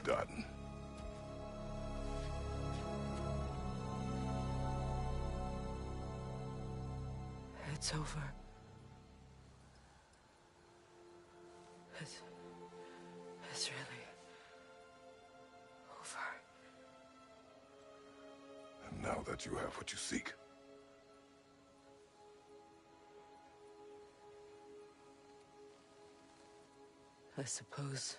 done. It's over. It's really over. And now that you have what you seek, I suppose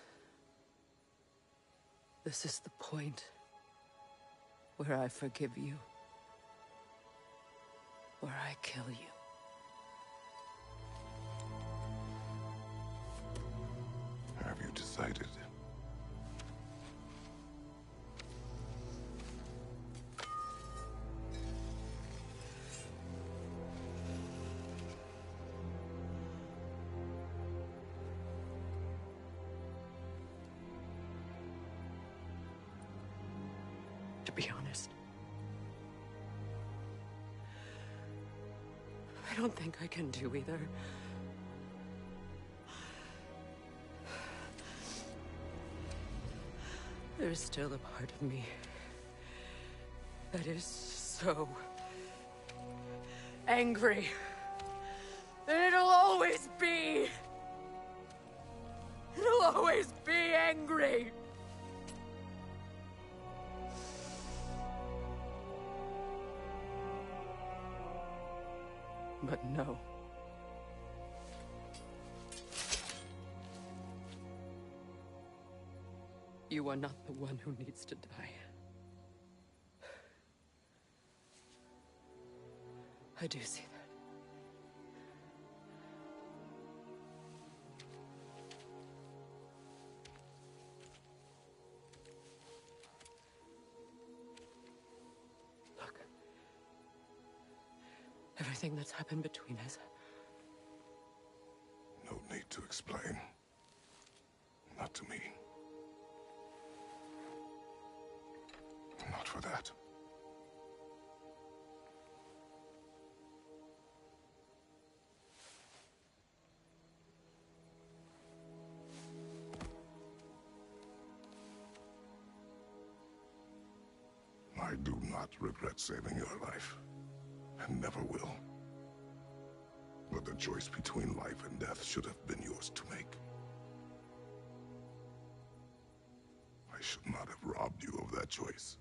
this is the point where I forgive you, where I kill you. have you decided? To be honest, I don't think I can do either. There's still a part of me that is so angry. And it'll always be. It'll always be angry. But no. You are not the one who needs to die. I do see that. Look. Everything that's happened between us. No need to explain. Not to me. Not for that. I do not regret saving your life, and never will. But the choice between life and death should have been yours to make. I should not have robbed you of that choice.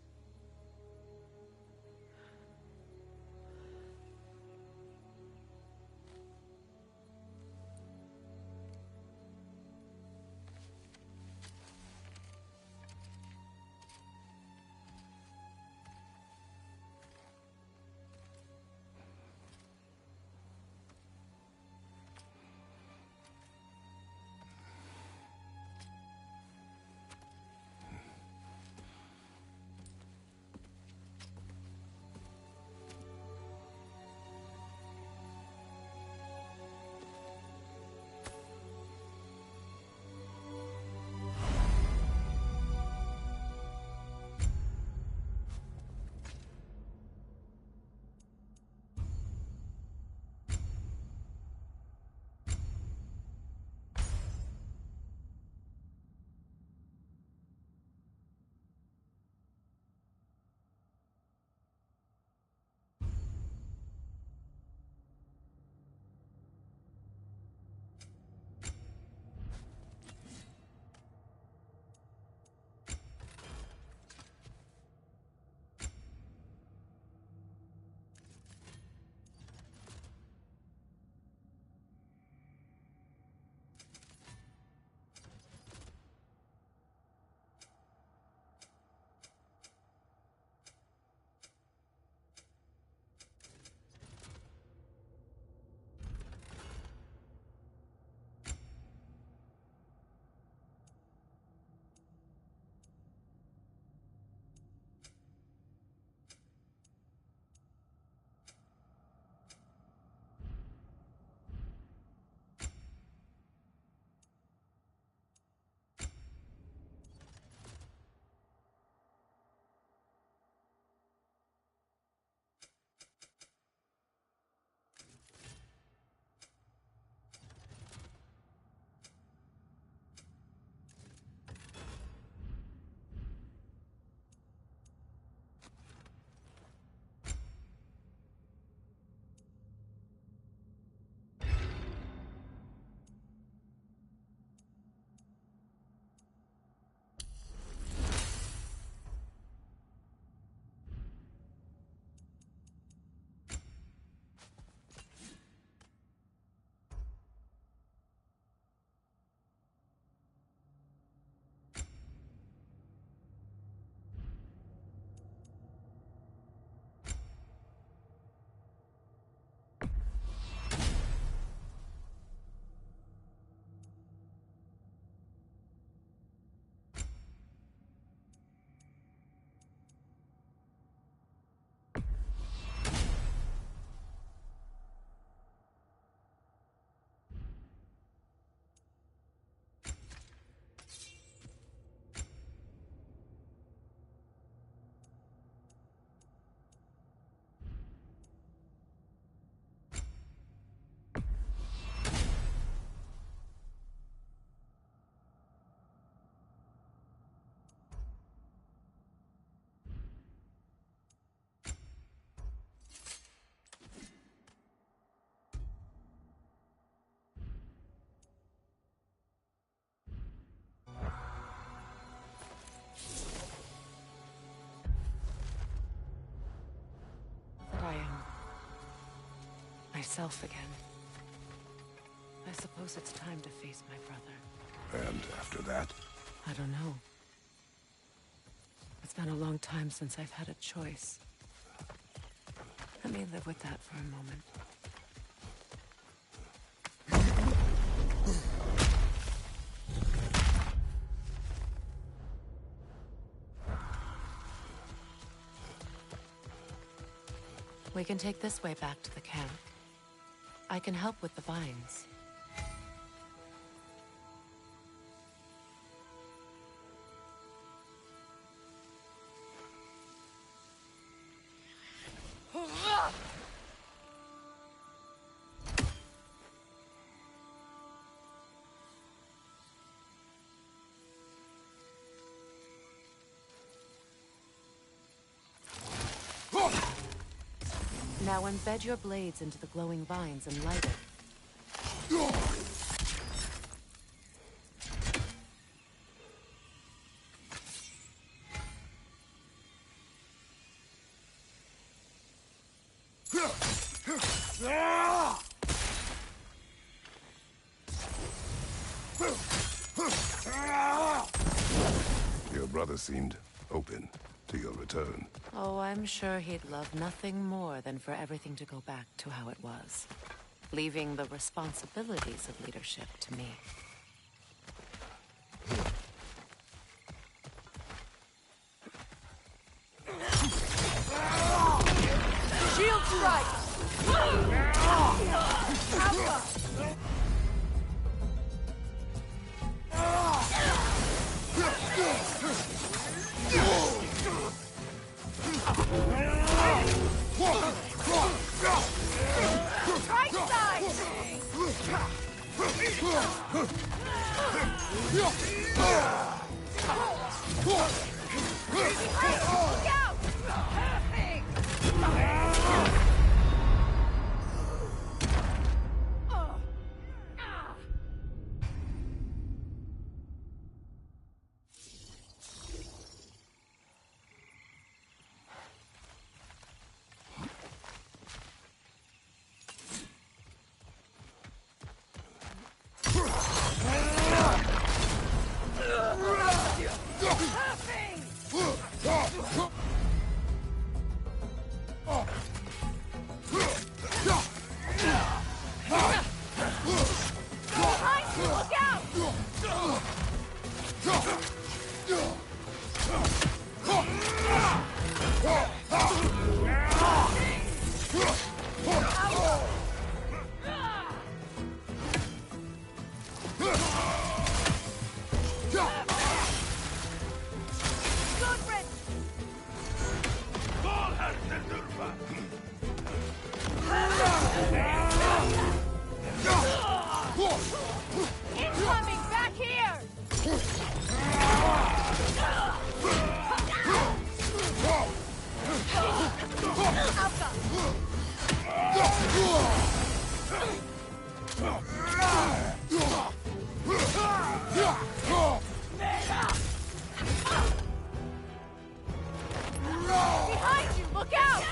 myself again. I suppose it's time to face my brother. And after that? I don't know. It's been a long time since I've had a choice. Let me live with that for a moment. We can take this way back to the camp. I can help with the vines. Now embed your blades into the glowing vines and light it. Your brother seemed open to your return. Oh, I'm sure he'd love nothing more than for everything to go back to how it was, leaving the responsibilities of leadership to me. Shield strike! Alpha! Right side! Look out! Incoming! Back here! Behind you! Look out!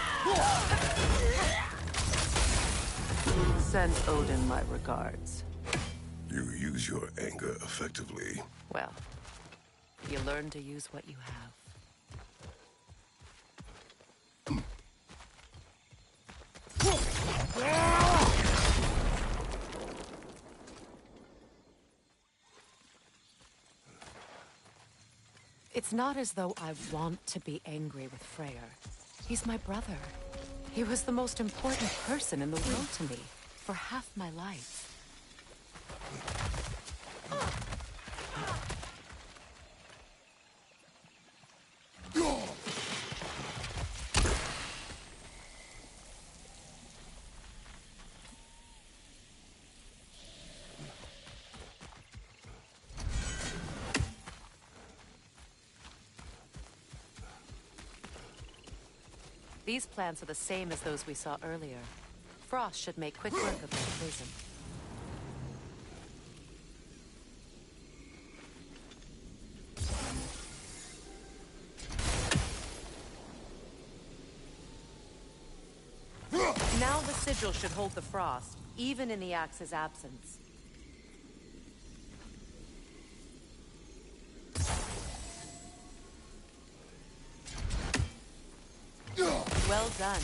Send Odin my regards. You use your anger effectively. Well, you learn to use what you have. It's not as though I want to be angry with Freyr. He's my brother. He was the most important person in the world to me for half my life. These plants are the same as those we saw earlier. Frost should make quick work of their poison. Now the sigil should hold the frost, even in the axe's absence. Well done.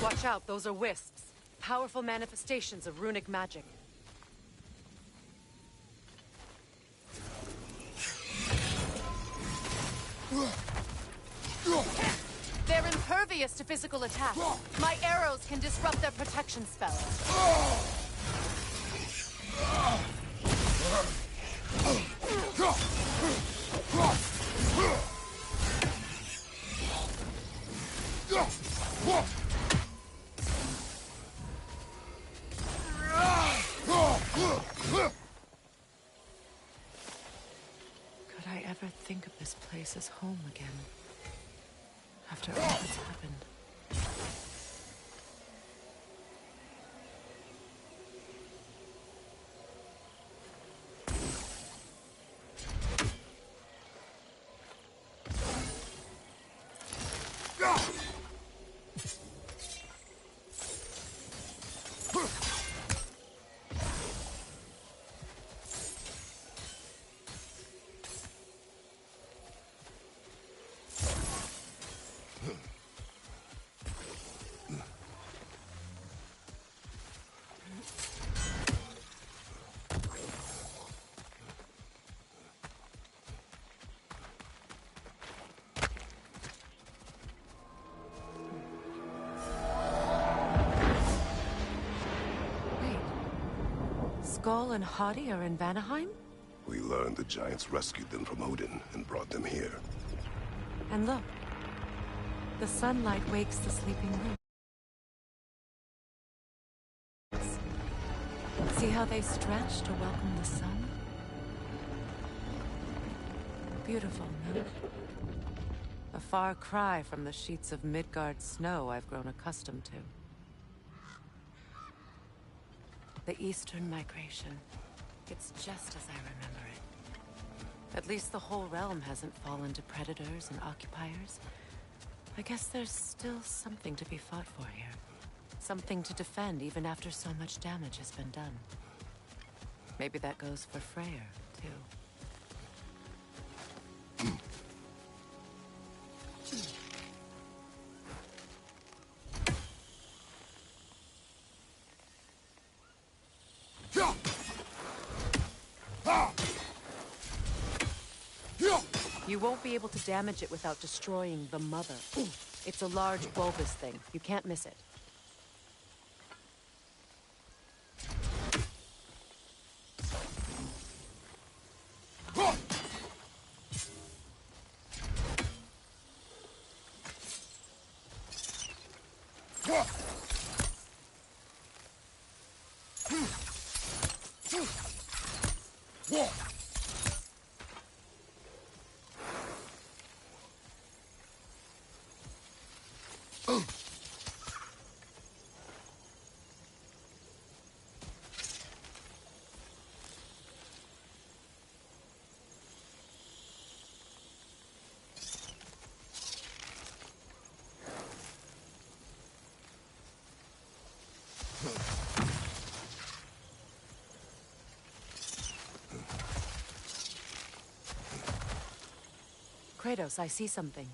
Watch out, those are wisps. Powerful manifestations of runic magic. They're impervious to physical attack. My arrows can disrupt their protection spells. Could I ever think of this place as home again? After all that's happened. Skoll and Hati are in Vanaheim? We learned the Giants rescued them from Odin and brought them here. And look, the sunlight wakes the sleeping roots. See how they stretch to welcome the sun? Beautiful, no? A far cry from the sheets of Midgard snow I've grown accustomed to. The Eastern Migration. It's just as I remember it. At least the whole realm hasn't fallen to predators and occupiers. I guess there's still something to be fought for here. Something to defend even after so much damage has been done. Maybe that goes for Freyr, too. You won't be able to damage it without destroying the Mother. It's a large bulbous thing. You can't miss it. Kratos, I see something.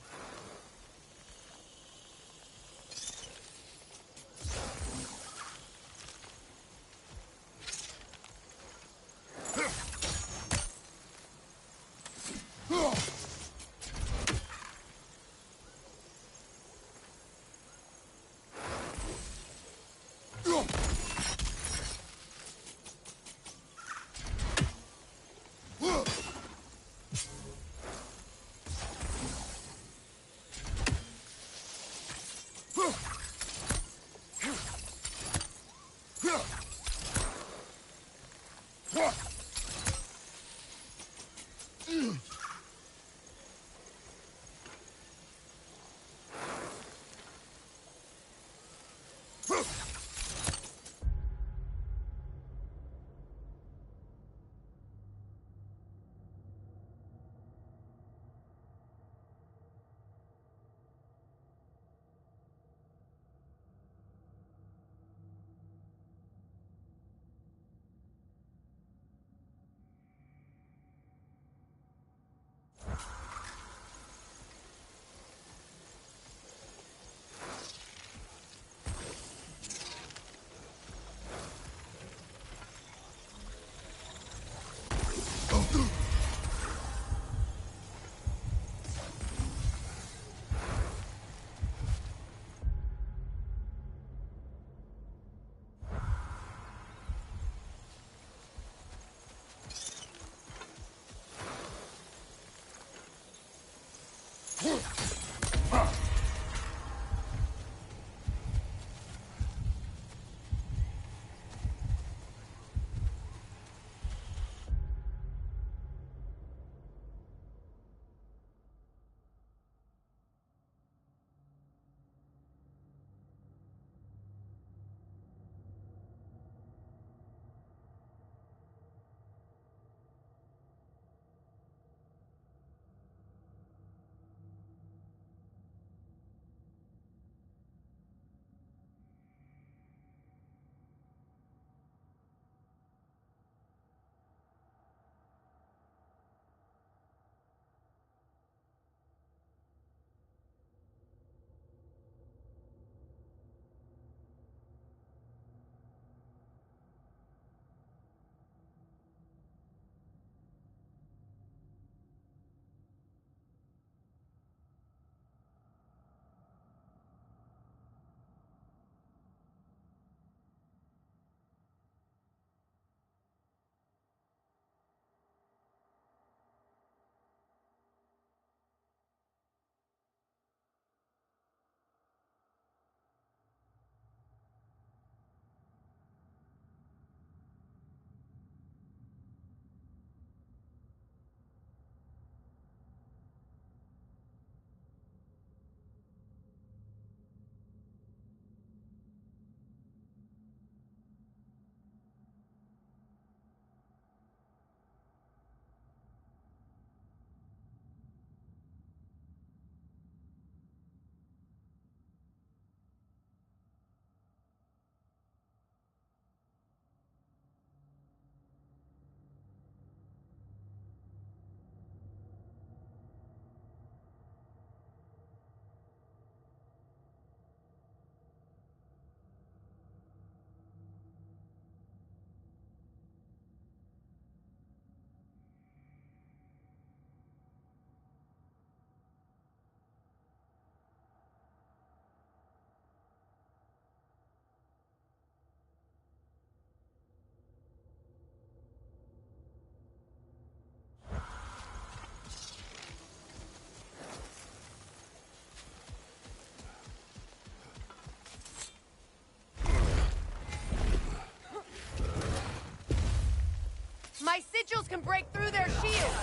Sigils can break through their shields!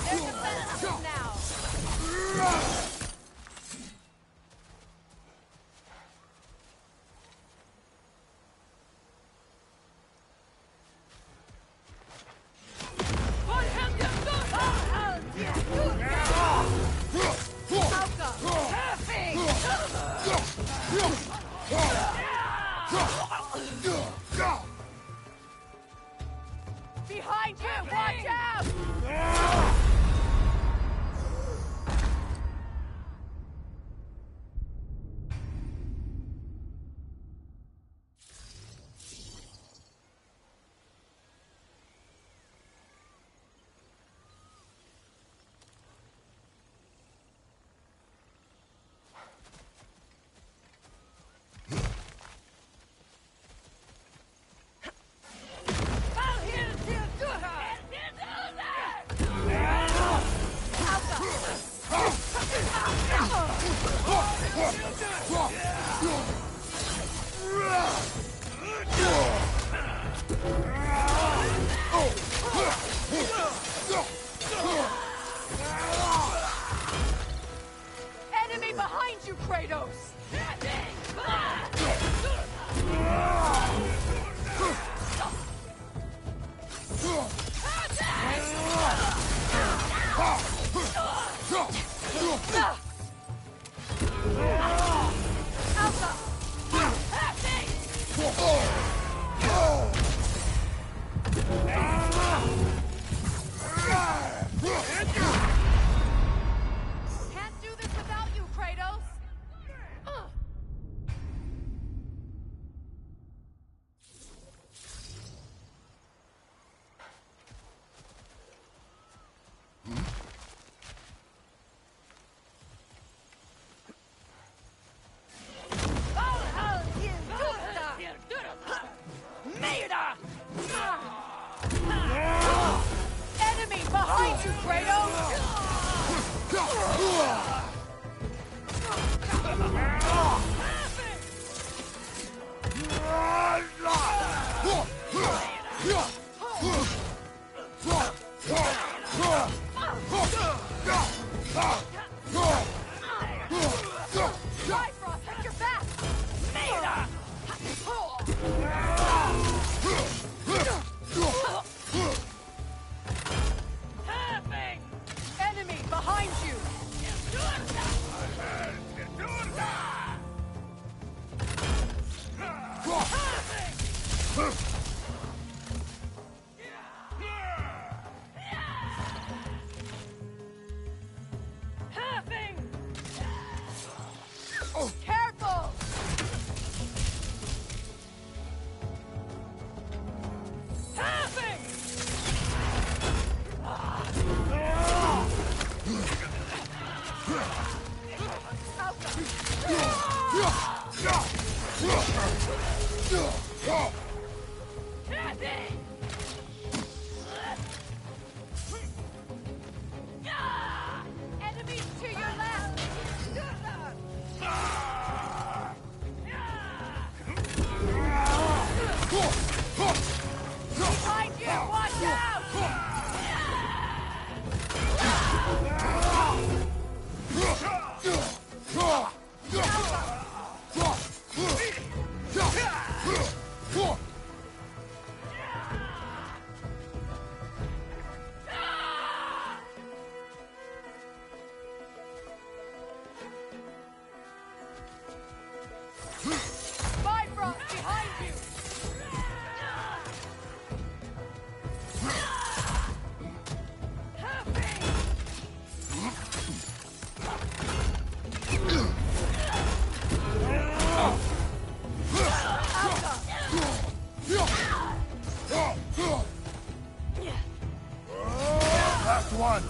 They're defenseless now! Behind you! Watch out! Enemy behind you, Kratos! Can't do this without you, Kratos! Enemy behind you, Kratos! Bifrost, at your back! Enemy behind you! Careful! Enemies to your left! Behind you! Watch out! Bifrost behind you! Last one!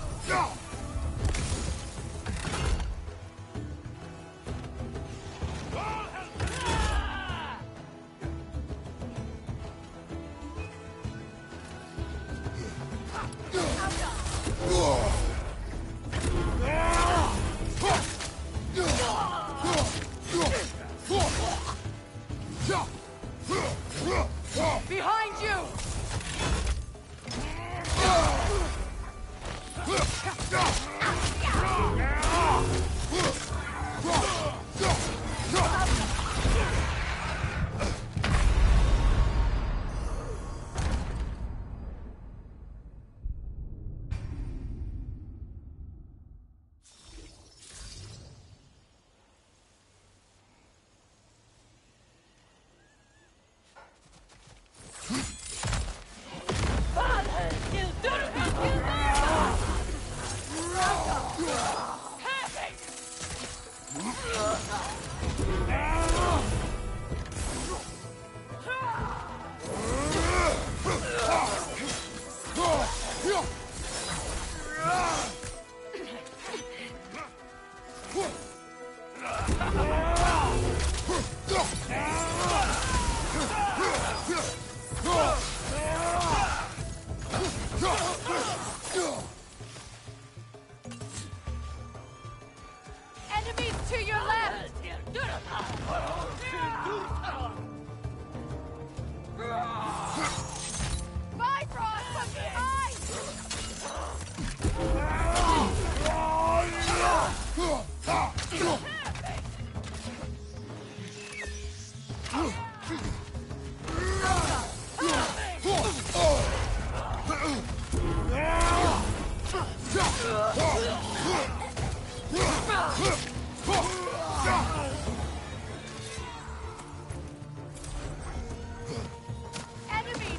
Enemies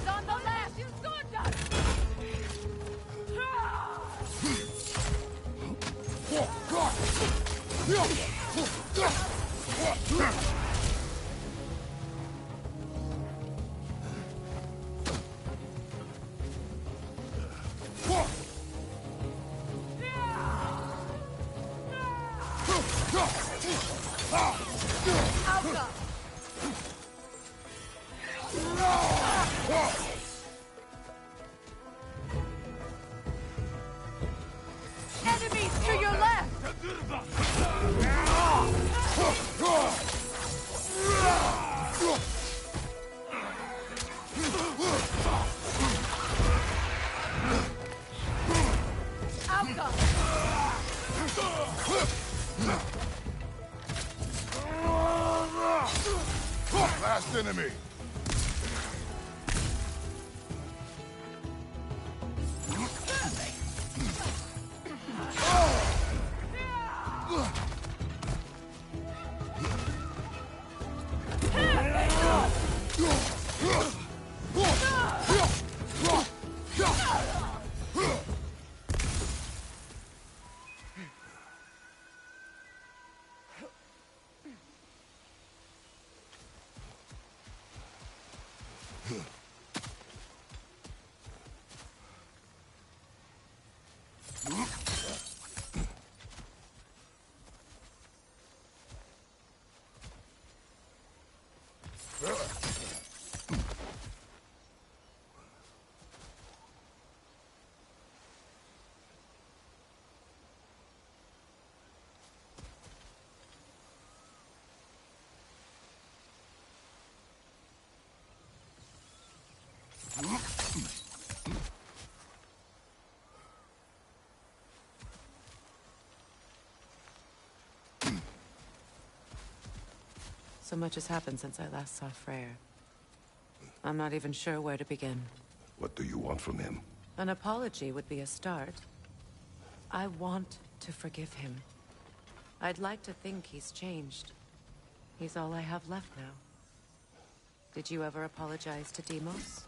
on the left! You Enemies to your left! Last enemy. So much has happened since I last saw Freyr. I'm not even sure where to begin. What do you want from him? An apology would be a start. I want to forgive him. I'd like to think he's changed. He's all I have left now. Did you ever apologize to Deimos?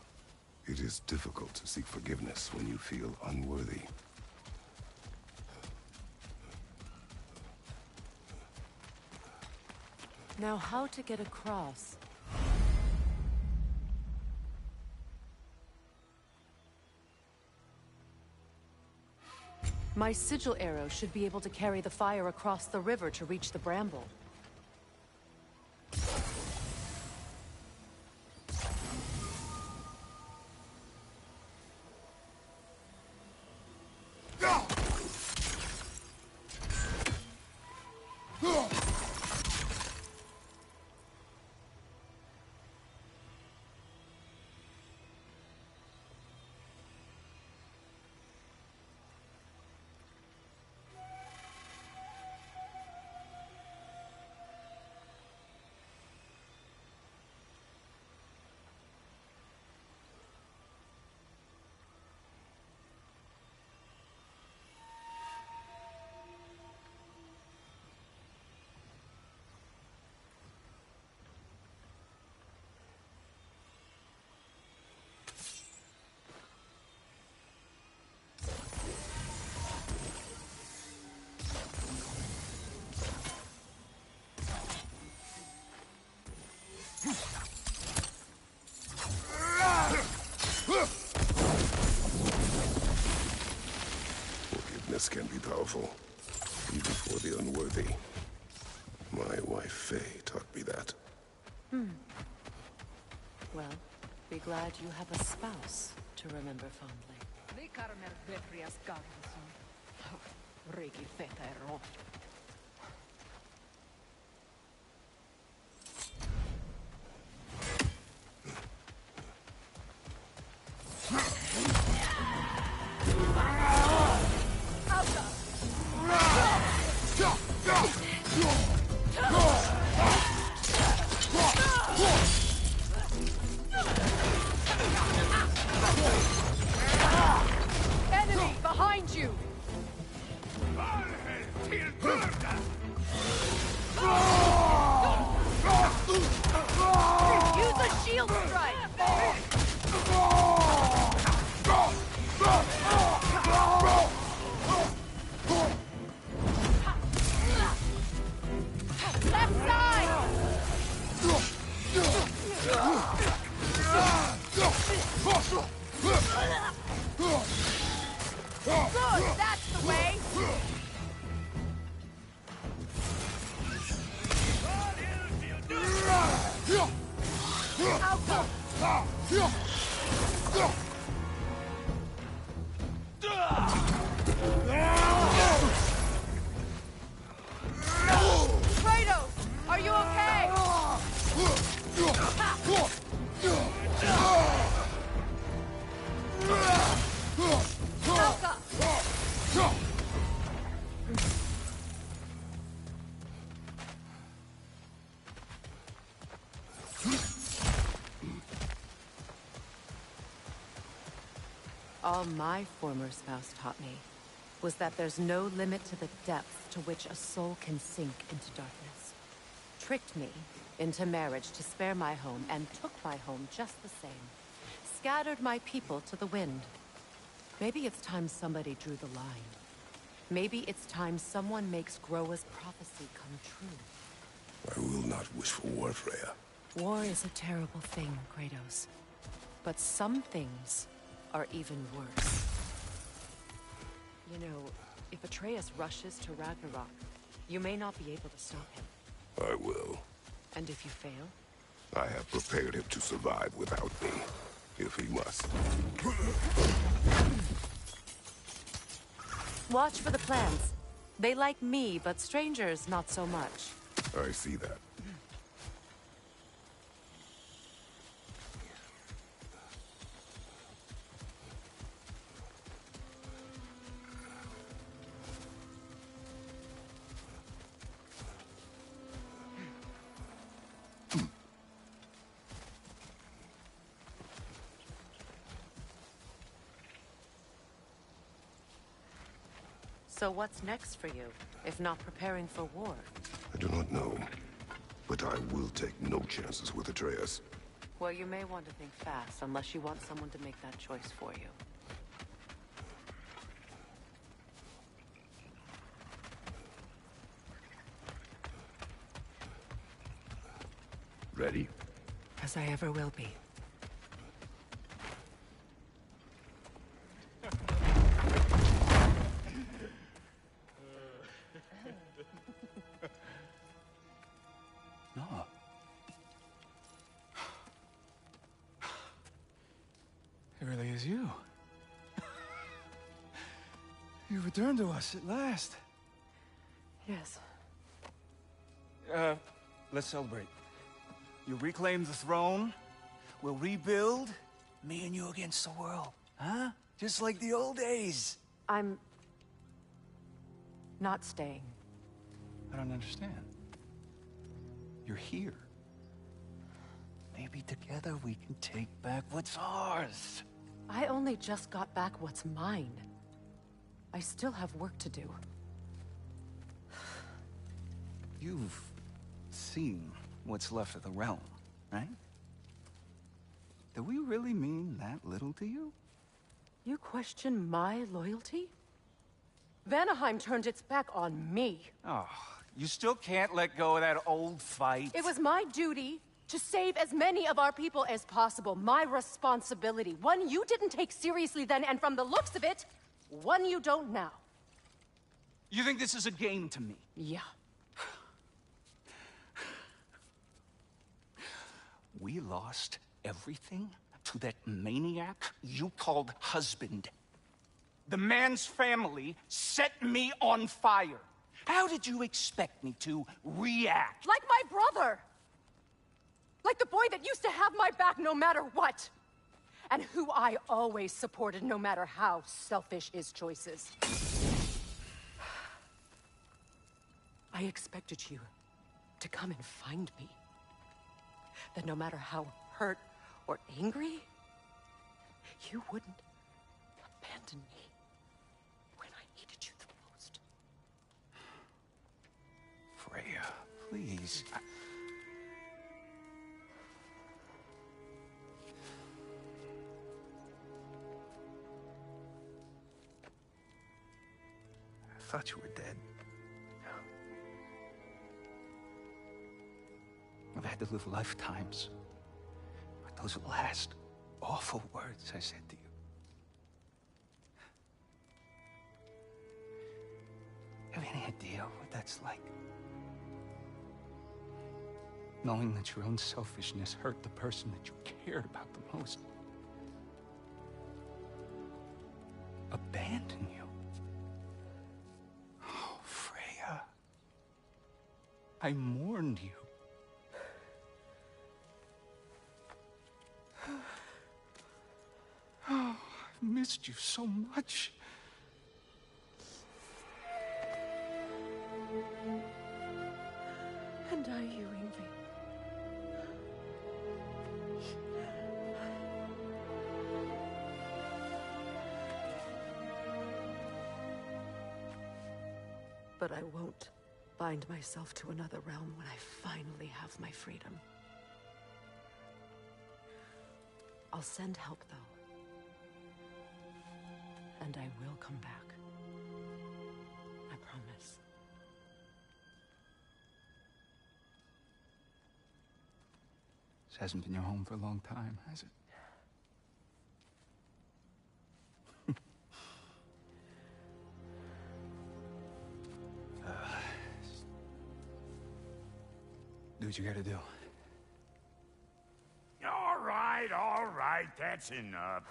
It is difficult to seek forgiveness when you feel unworthy. Now, how to get across? My sigil arrow should be able to carry the fire across the river to reach the bramble. Forgiveness can be powerful, even for the unworthy. My wife, Faye, taught me that. Well, be glad you have a spouse to remember fondly. Enemy behind you! All my former spouse taught me was that there's no limit to the depth to which a soul can sink into darkness. Tricked me into marriage to spare my home, and took my home just the same. Scattered my people to the wind. Maybe it's time somebody drew the line. Maybe it's time someone makes Groa's prophecy come true. I will not wish for war, Freya. War is a terrible thing, Kratos. But some things are even worse. You know, if Atreus rushes to Ragnarok, you may not be able to stop him. I will. And if you fail? I have prepared him to survive without me, if he must. Watch for the plants. They like me, but strangers not so much. I see that. So what's next for you, if not preparing for war? I do not know, but I will take no chances with Atreus. Well, you may want to think fast, unless you want someone to make that choice for you. Ready? As I ever will be. No. It really is you. You returned to us at last. Yes. Let's celebrate. You reclaim the throne. We'll rebuild. Me and you against the world. Huh? Just like the old days. I'm... not staying. I don't understand. You're here. Maybe together we can take back what's ours. I only just got back what's mine. I still have work to do. You've seen what's left of the realm, right? Do we really mean that little to you? You question my loyalty? Vanaheim turned its back on me. Oh, you still can't let go of that old fight. It was my duty to save as many of our people as possible. My responsibility. One you didn't take seriously then, and from the looks of it, one you don't now. You think this is a game to me? Yeah. We lost everything to that maniac you called husband. The man's family set me on fire. How did you expect me to react? Like my brother! Like the boy that used to have my back no matter what! And who I always supported no matter how selfish his choices. I expected you to come and find me. That no matter how hurt or angry, you wouldn't abandon me when I needed you the most. Freya, please. I thought you were dead. I've had to live lifetimes with those last awful words I said to you. Have any idea what that's like? Knowing that your own selfishness hurt the person that you cared about the most. Abandon you. Oh, Freya. I mourned you. Oh, I've missed you so much. And I you, Ingvi. But I won't bind myself to another realm when I finally have my freedom. I'll send help, though. And I will come back. I promise. This hasn't been your home for a long time, has it? Do what you gotta do. All right, that's enough.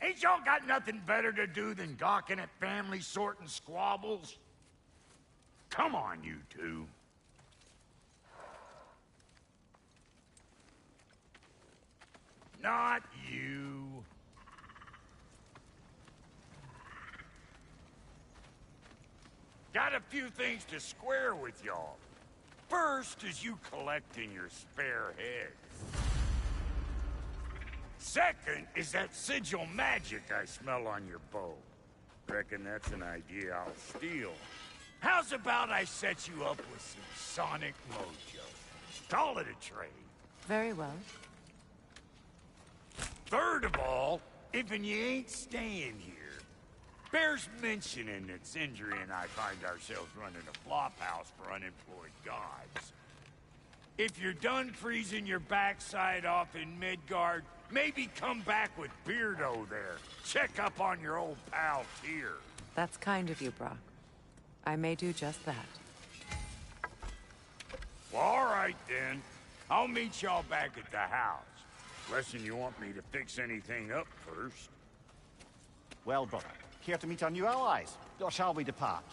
Ain't y'all got nothing better to do than gawking at family sorting squabbles? Come on, you two. Not you. Got a few things to square with y'all. First is you collecting your spare heads. Second is that sigil magic I smell on your bow. Reckon that's an idea I'll steal. How's about I set you up with some sonic mojo? Call it a trade. Very well. Third of all, if you ain't staying here, bears mentioning that Sindri and I find ourselves running a flop house for unemployed gods. If you're done freezing your backside off in Midgard, maybe come back with Beardo there. Check up on your old pal Tyr. That's kind of you, Brock. I may do just that. Well, all right then. I'll meet y'all back at the house. Guessing you want me to fix anything up first. Well, brother, care to meet our new allies? Or shall we depart?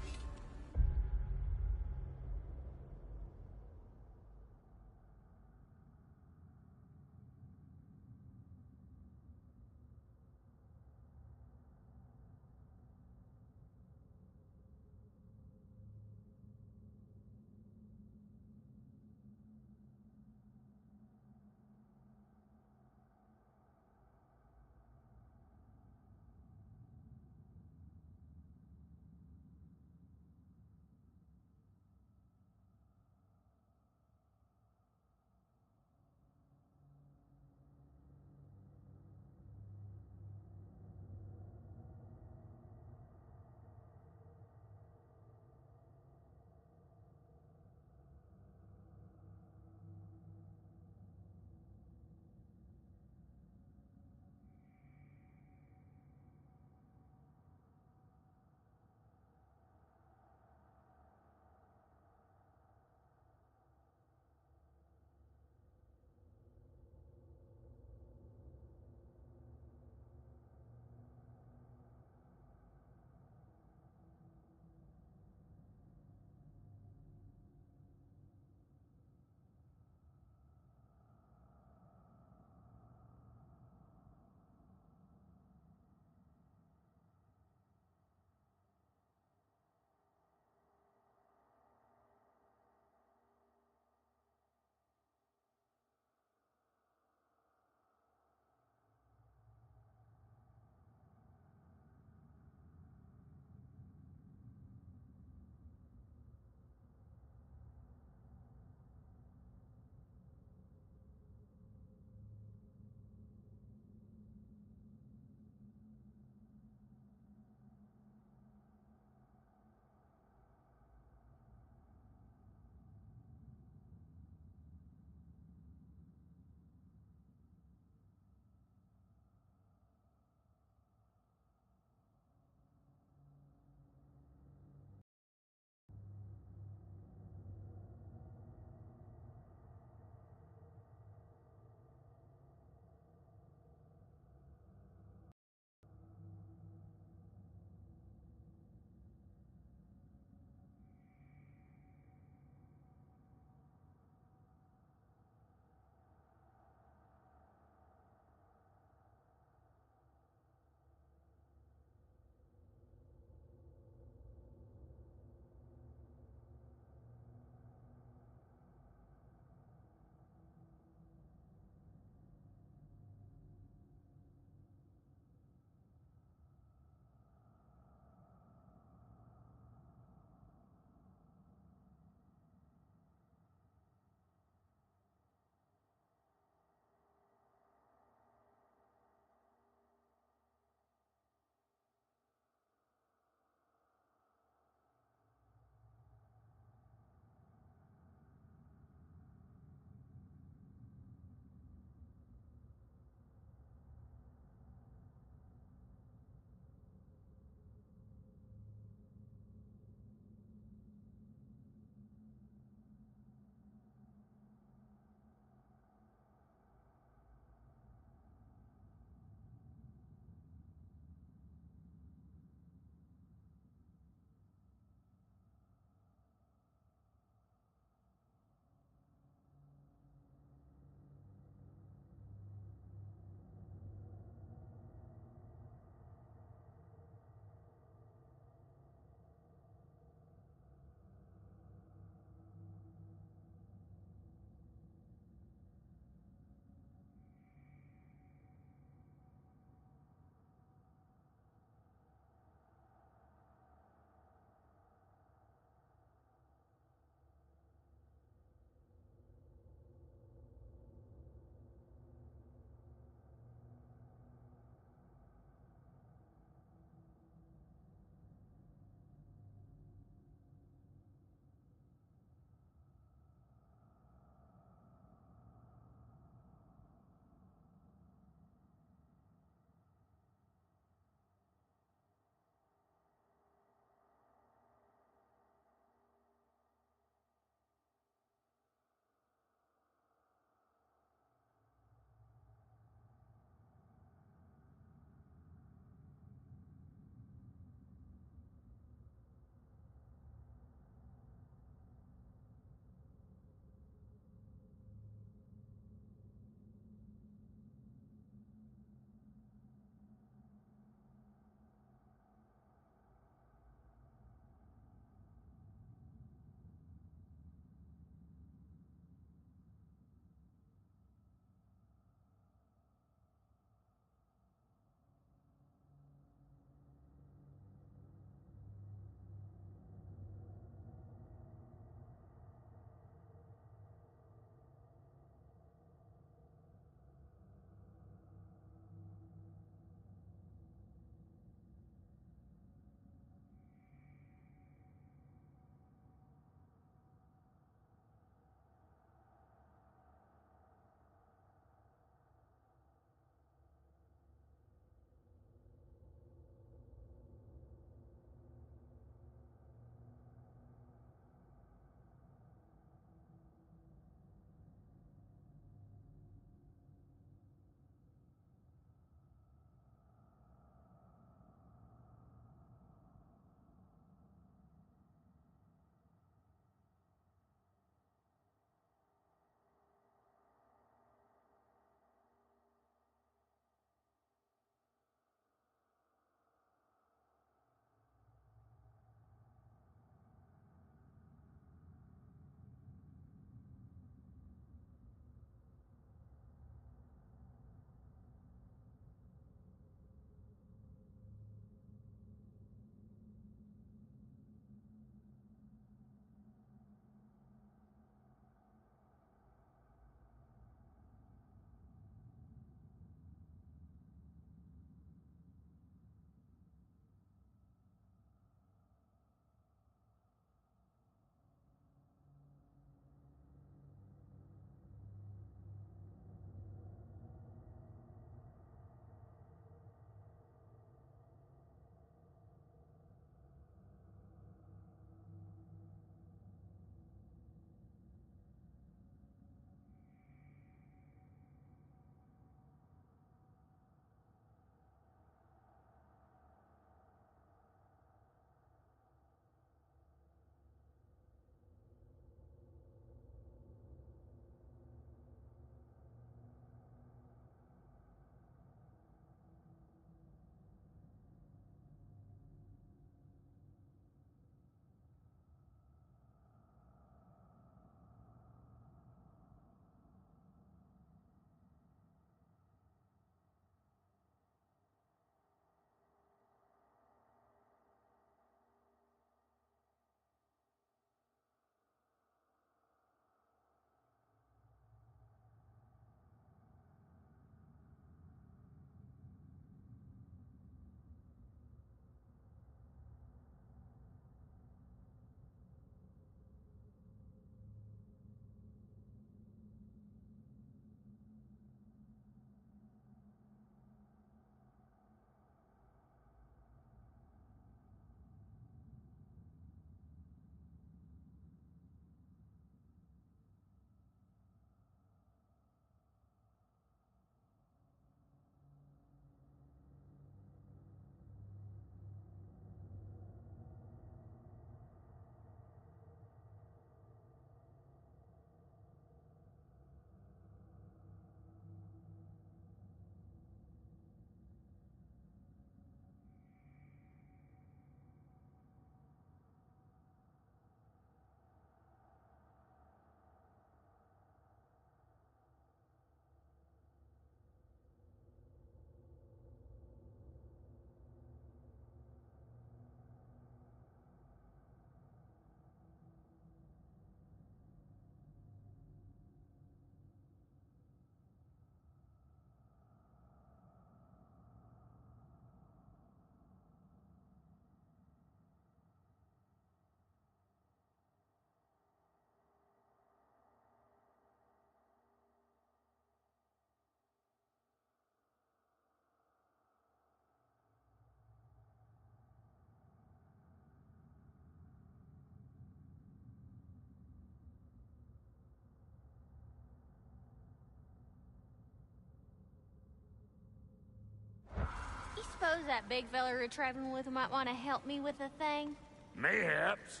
suppose that big fella you're traveling with might want to help me with a thing? Mayhaps.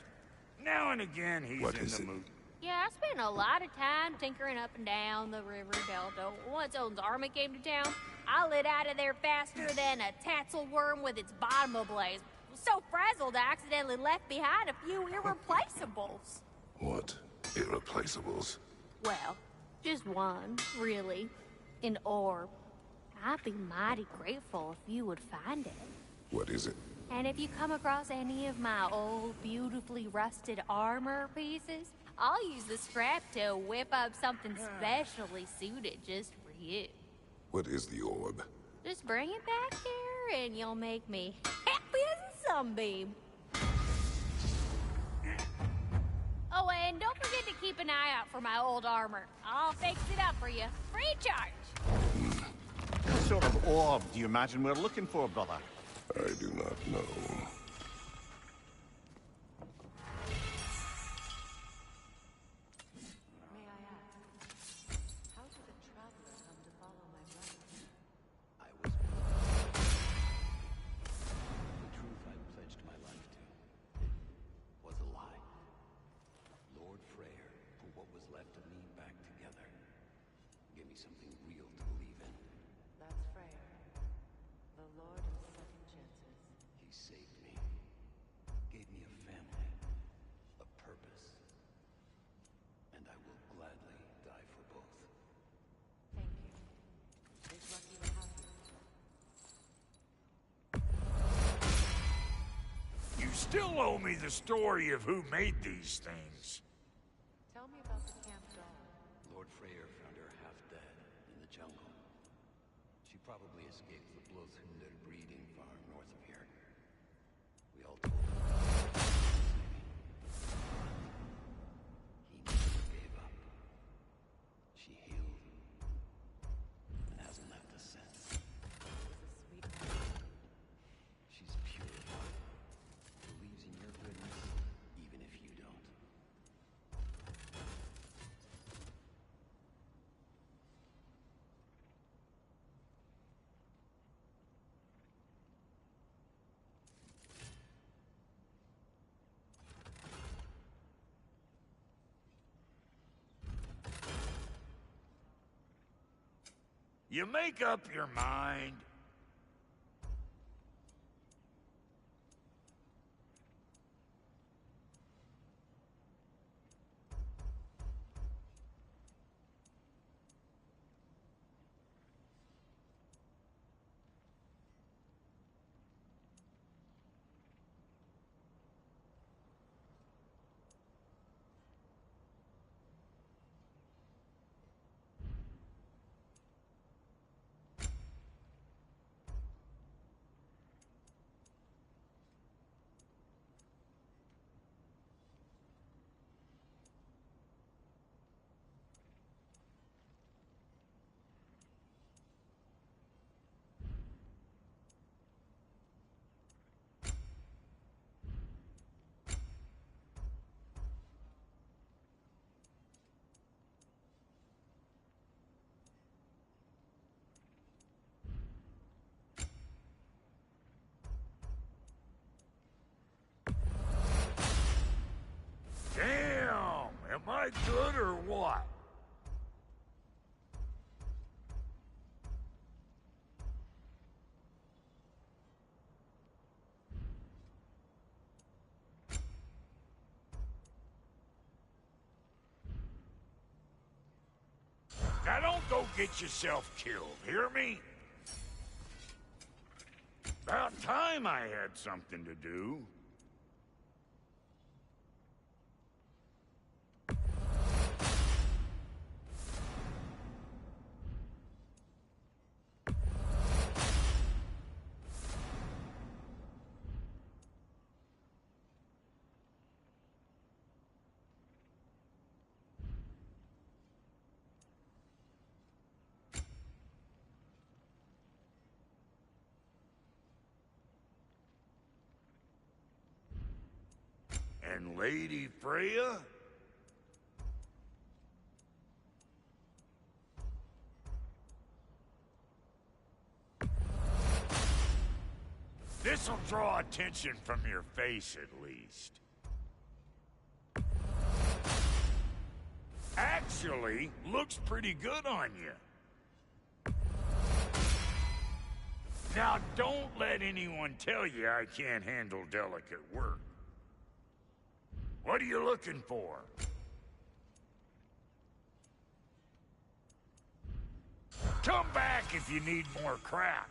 Now and again, he's What in is the it? mood. Yeah, I spent a lot of time tinkering up and down the river delta. Once Odin's army came to town, I lit out of there faster than a tassel worm with its bottom ablaze. Was so frazzled I accidentally left behind a few irreplaceables. What? Irreplaceables? Well, just one, really. An orb. I'd be mighty grateful if you would find it. What is it? And if you come across any of my old, beautifully rusted armor pieces, I'll use the scrap to whip up something specially suited just for you. What is the orb? Just bring it back here and you'll make me happy as a sunbeam. Oh, and don't forget to keep an eye out for my old armor. I'll fix it up for you, free of charge. What sort of orb do you imagine we're looking for, brother? I do not know. May I ask, how did the traveler come to follow my brother? I was the truth I pledged my life to. It was a lie. Lord Freyr put what was left of me back together. Gave me something real to believe in. That's Freyr, the Lord of Second Chances. He saved me. Gave me a family. A purpose. And I will gladly die for both. Thank you. Is lucky to have you. You still owe me the story of who made these things. Tell me about the camp doll. Lord Freyr found her half dead in the jungle. She probably escaped the Blothhunder breeding far north of here. We all told him. He never gave up. She healed and hasn't left us since. It was a sweet She's pure of heart. Believes in your goodness, even if you don't. You make up your mind. Damn! Am I good or what? Now don't go get yourself killed, hear me? About time I had something to do. And Lady Freya? This'll draw attention from your face, at least. Actually, looks pretty good on you. Now, don't let anyone tell you I can't handle delicate work. What are you looking for? Come back if you need more crap.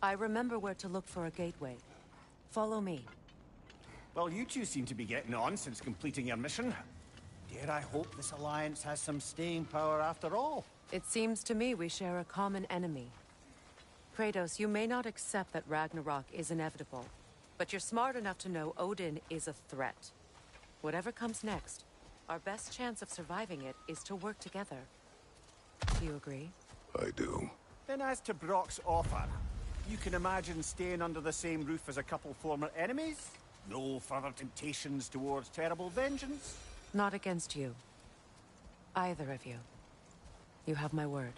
I remember where to look for a gateway. Follow me. Well, you two seem to be getting on since completing your mission. Dare I hope this alliance has some staying power after all? It seems to me we share a common enemy. Kratos, you may not accept that Ragnarok is inevitable, but you're smart enough to know Odin is a threat. Whatever comes next, our best chance of surviving it is to work together. Do you agree? I do. Then as to Brock's offer, you can imagine staying under the same roof as a couple former enemies? No further temptations towards terrible vengeance? Not against you. Either of you. You have my word.